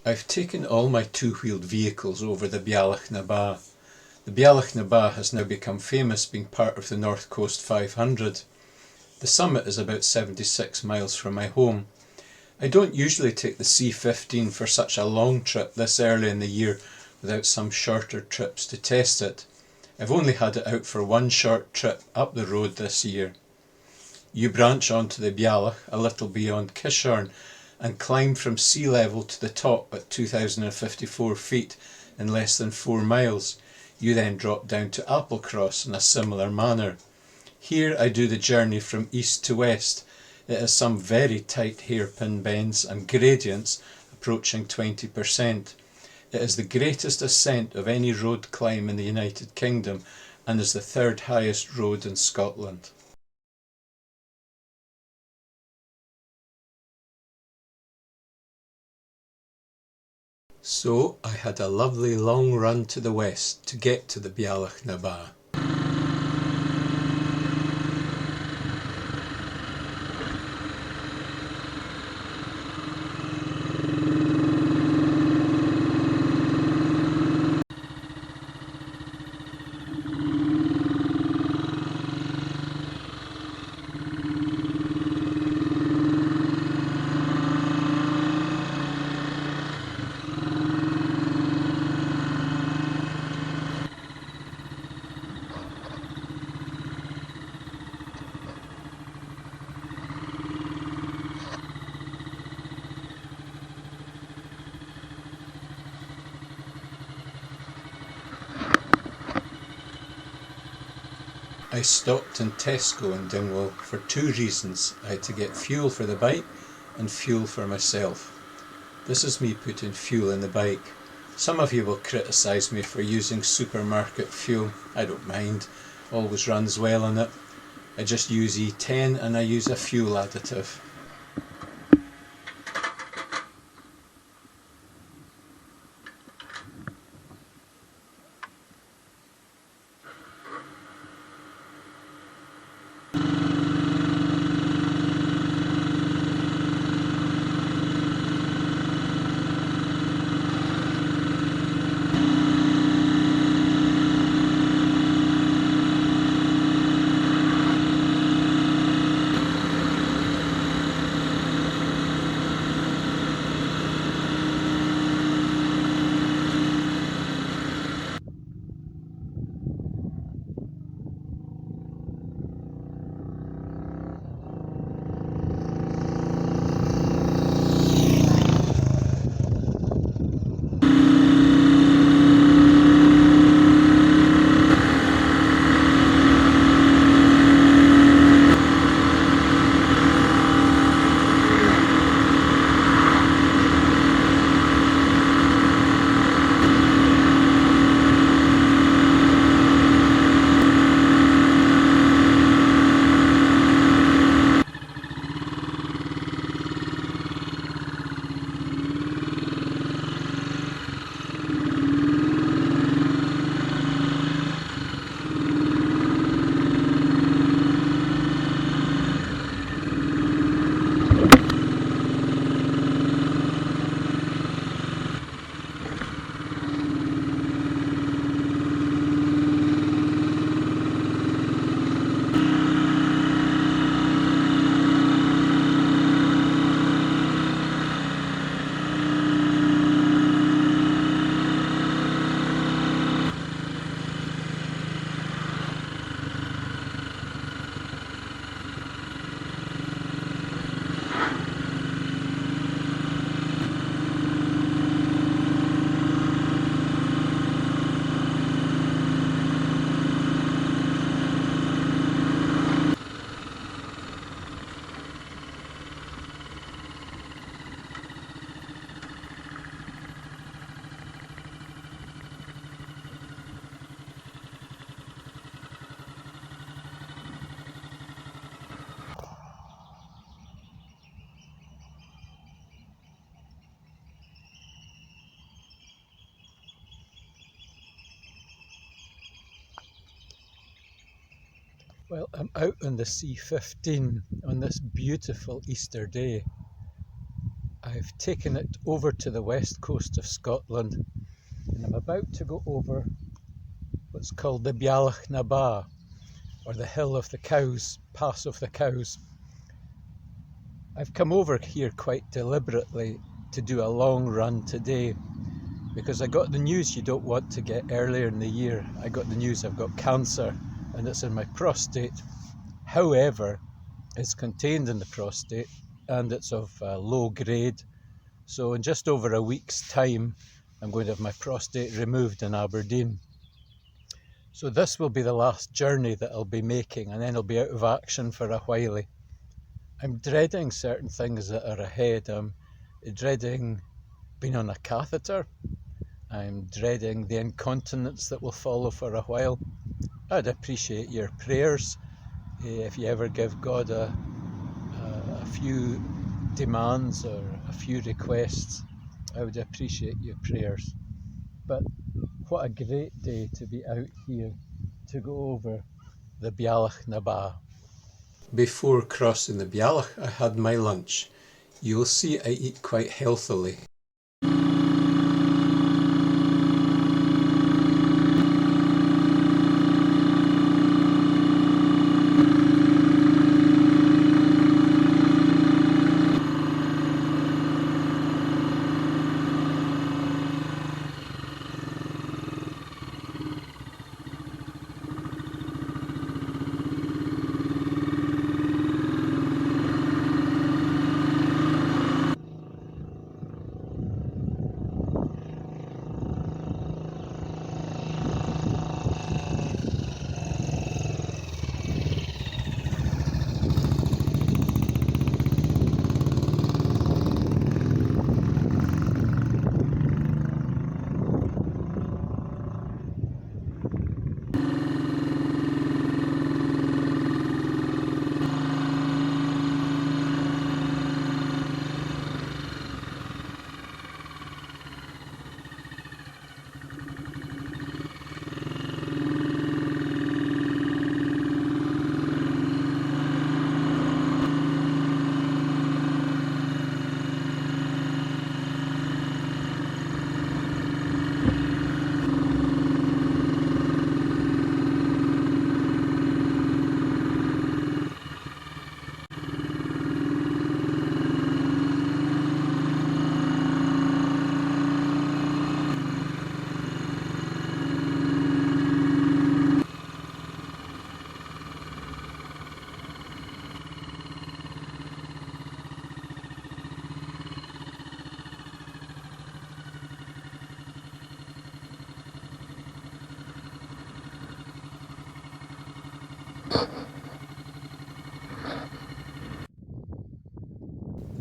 I've taken all my two-wheeled vehicles over the Bealach na Ba. The Bealach na Ba has now become famous being part of the North Coast 500. The summit is about 76 miles from my home. I don't usually take the C15 for such a long trip this early in the year without some shorter trips to test it. I've only had it out for one short trip up the road this year. You branch onto the Bealach a little beyond Kishorn and climb from sea level to the top at 2,054 feet in less than 4 miles. You then drop down to Applecross in a similar manner. Here I do the journey from east to west. It has some very tight hairpin bends and gradients approaching 20%. It is the greatest ascent of any road climb in the United Kingdom and is the third highest road in Scotland. So I had a lovely long run to the west to get to the Bealach na Ba. I stopped in Tesco in Dingwall for two reasons. I had to get fuel for the bike and fuel for myself. This is me putting fuel in the bike. Some of you will criticise me for using supermarket fuel. I don't mind, always runs well on it. I just use E10 and I use a fuel additive. Well, I'm out on the C15 on this beautiful Easter day. I've taken it over to the west coast of Scotland, and I'm about to go over what's called the Bealach na Ba, or the Hill of the Cows, Pass of the Cows. I've come over here quite deliberately to do a long run today because I got the news you don't want to get earlier in the year. I got the news I've got cancer and it's in my prostate. However, it's contained in the prostate and it's of low grade. So in just over a week's time, I'm going to have my prostate removed in Aberdeen. So this will be the last journey that I'll be making, and then I'll be out of action for a while. I'm dreading certain things that are ahead. I'm dreading being on a catheter. I'm dreading the incontinence that will follow for a while. I'd appreciate your prayers. If you ever give God a few demands or a few requests, I would appreciate your prayers. But what a great day to be out here to go over the Bealach na Ba. Before crossing the Bealach, I had my lunch. You'll see I eat quite healthily.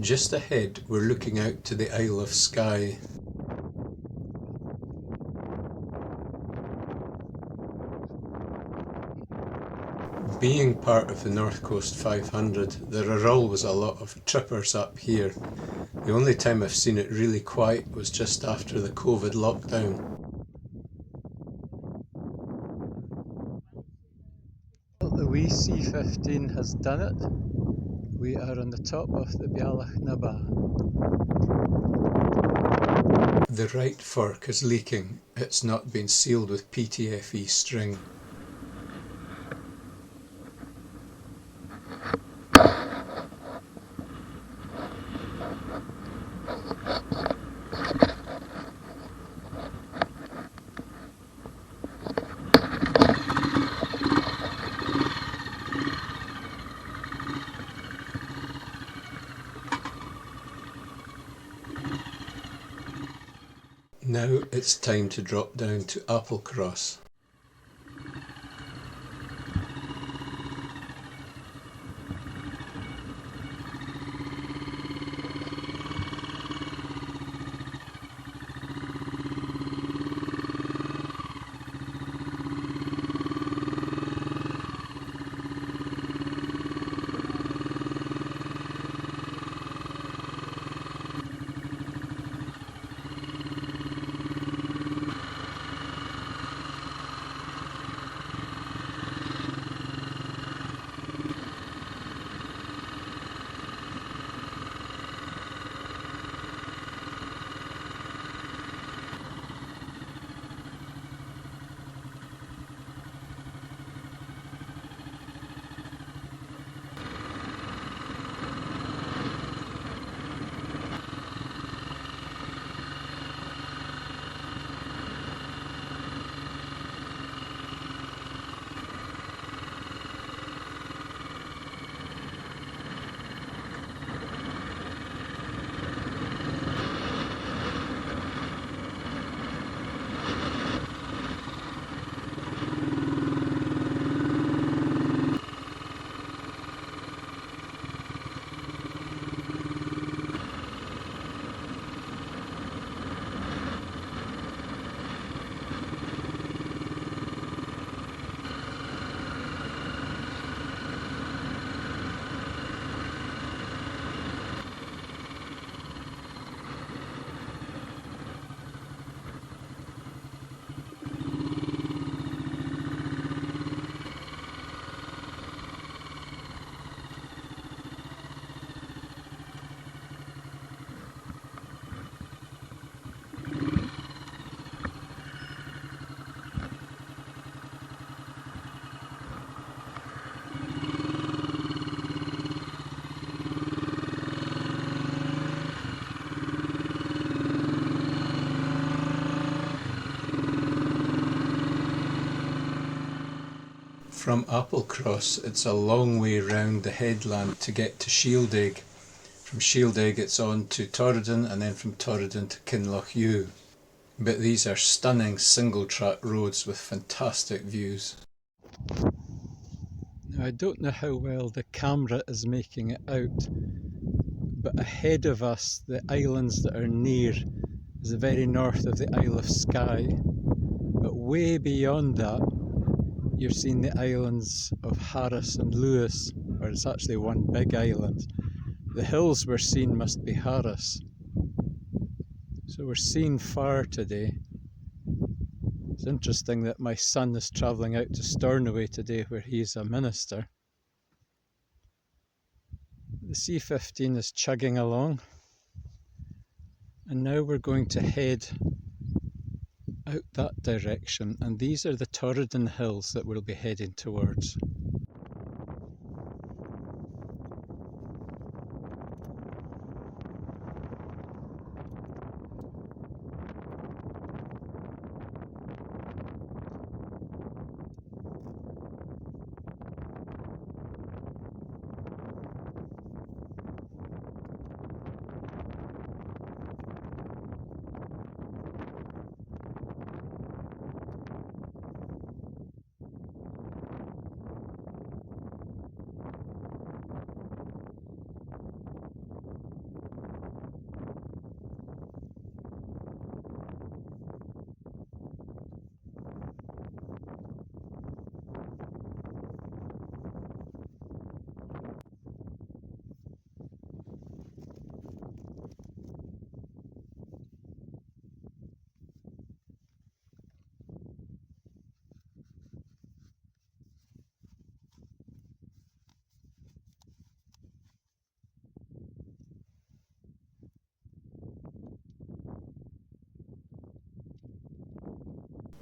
Just ahead, we're looking out to the Isle of Skye. Being part of the North Coast 500, there are always a lot of trippers up here. The only time I've seen it really quiet was just after the COVID lockdown. The wee C15 has done it. We are on the top of the Bealach na Ba. The right fork is leaking. It's not been sealed with PTFE string. Now it's time to drop down to Applecross. From Applecross, it's a long way round the headland to get to Shieldaig. From Shieldaig it's on to Torridon, and then from Torridon to Kinlochhew. But these are stunning single track roads with fantastic views. Now, I don't know how well the camera is making it out, but ahead of us, the islands that are near is the very north of the Isle of Skye. But way beyond that, you're seeing the islands of Harris and Lewis, or it's actually one big island. The hills we're seeing must be Harris. So we're seeing far today. It's interesting that my son is travelling out to Stornoway today, where he's a minister. The C15 is chugging along, and now we're going to head out that direction, and these are the Torridon hills that we'll be heading towards.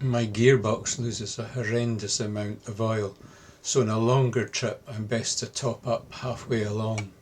My gearbox loses a horrendous amount of oil, so on a longer trip I'm best to top up halfway along.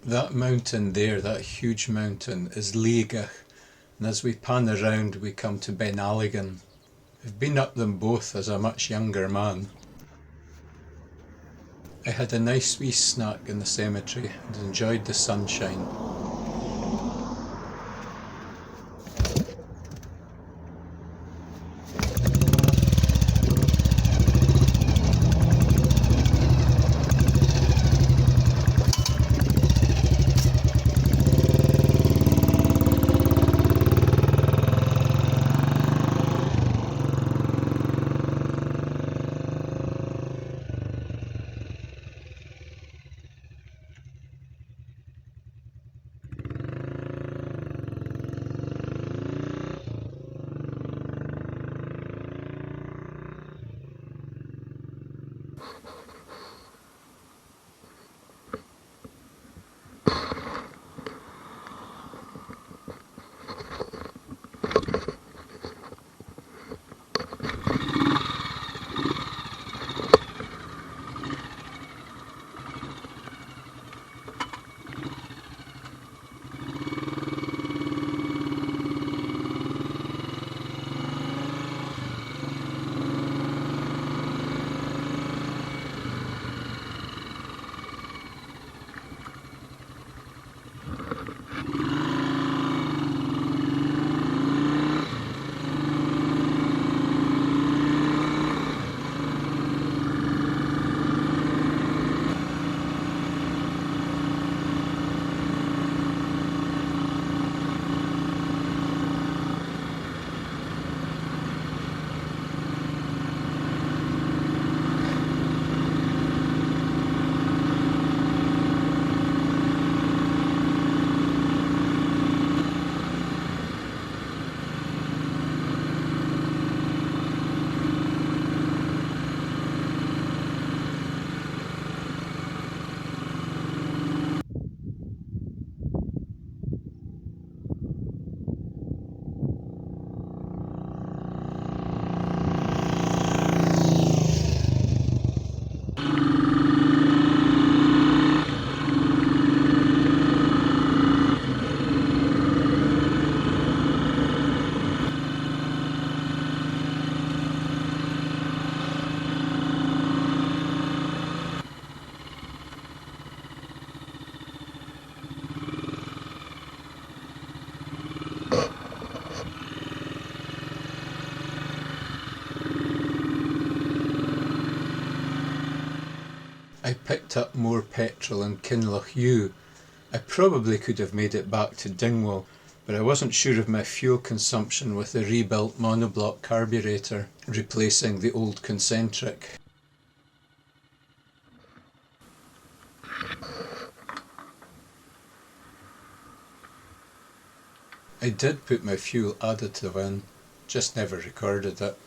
That mountain there, that huge mountain, is Liathach, and as we pan around we come to Beinn Alligin. I've been up them both as a much younger man. I had a nice wee snack in the cemetery and enjoyed the sunshine. I picked up more petrol in Kinloch. I probably could have made it back to Dingwall, but I wasn't sure of my fuel consumption with the rebuilt monoblock carburetor replacing the old concentric. I did put my fuel additive in, just never recorded it.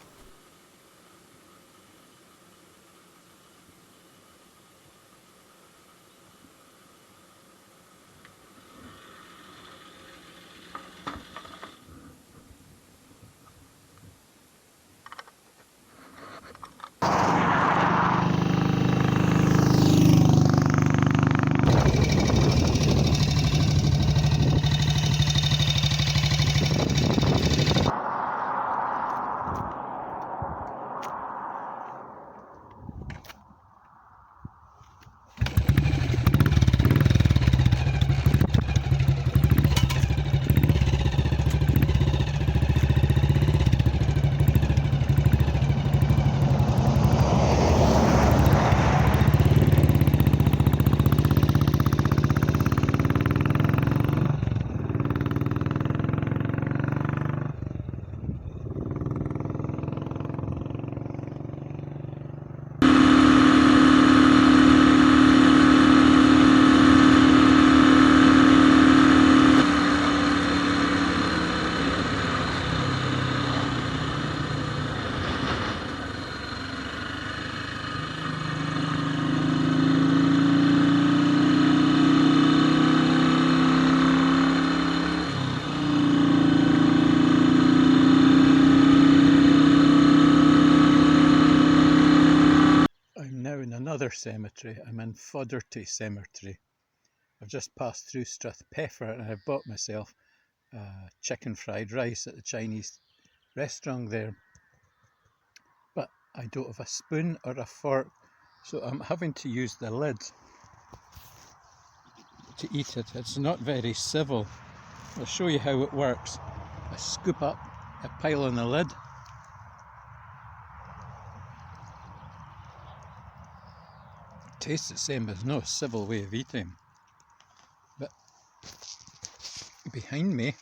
Another cemetery. I'm in Fodderty Cemetery. I've just passed through Strathpeffer and I bought myself chicken fried rice at the Chinese restaurant there. But I don't have a spoon or a fork, so I'm having to use the lid to eat it. It's not very civil. I'll show you how it works. I scoop up a pile on the lid. Tastes the same, there's no civil way of eating. But behind me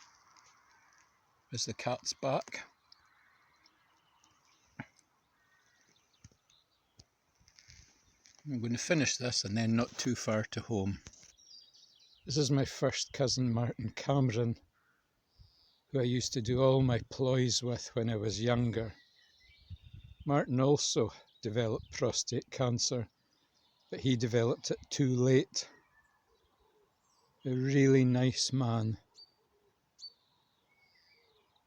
is the cat's back. I'm going to finish this and then not too far to home. This is my first cousin Martin Cameron, who I used to do all my ploys with when I was younger. Martin also developed prostate cancer, but he developed it too late. A really nice man.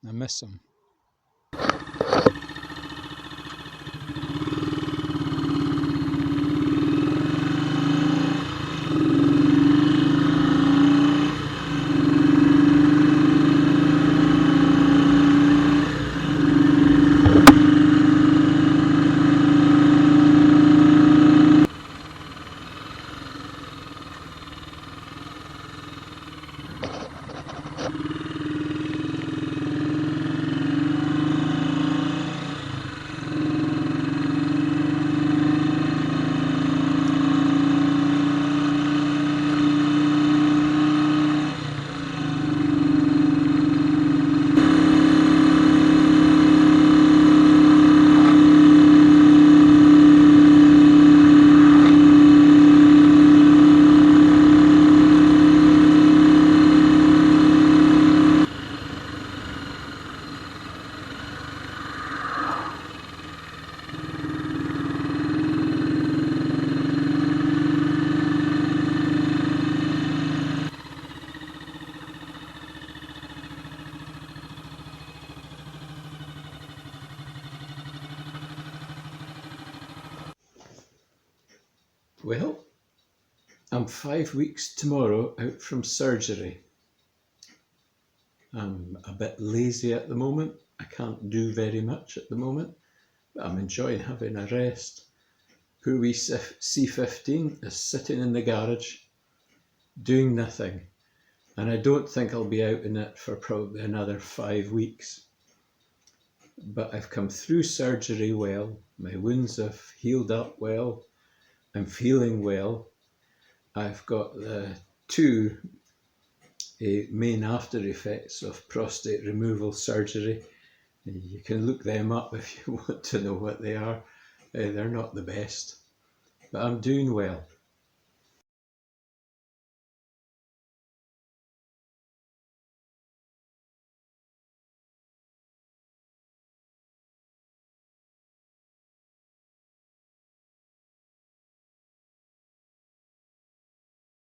I miss him. Well, I'm 5 weeks tomorrow out from surgery. I'm a bit lazy at the moment. I can't do very much at the moment, but I'm enjoying having a rest. Poor wee C15 is sitting in the garage doing nothing, and I don't think I'll be out in it for probably another 5 weeks. But I've come through surgery well, my wounds have healed up well, I'm feeling well. I've got the two main after effects of prostate removal surgery. You can look them up if you want to know what they are. They're not the best, but I'm doing well.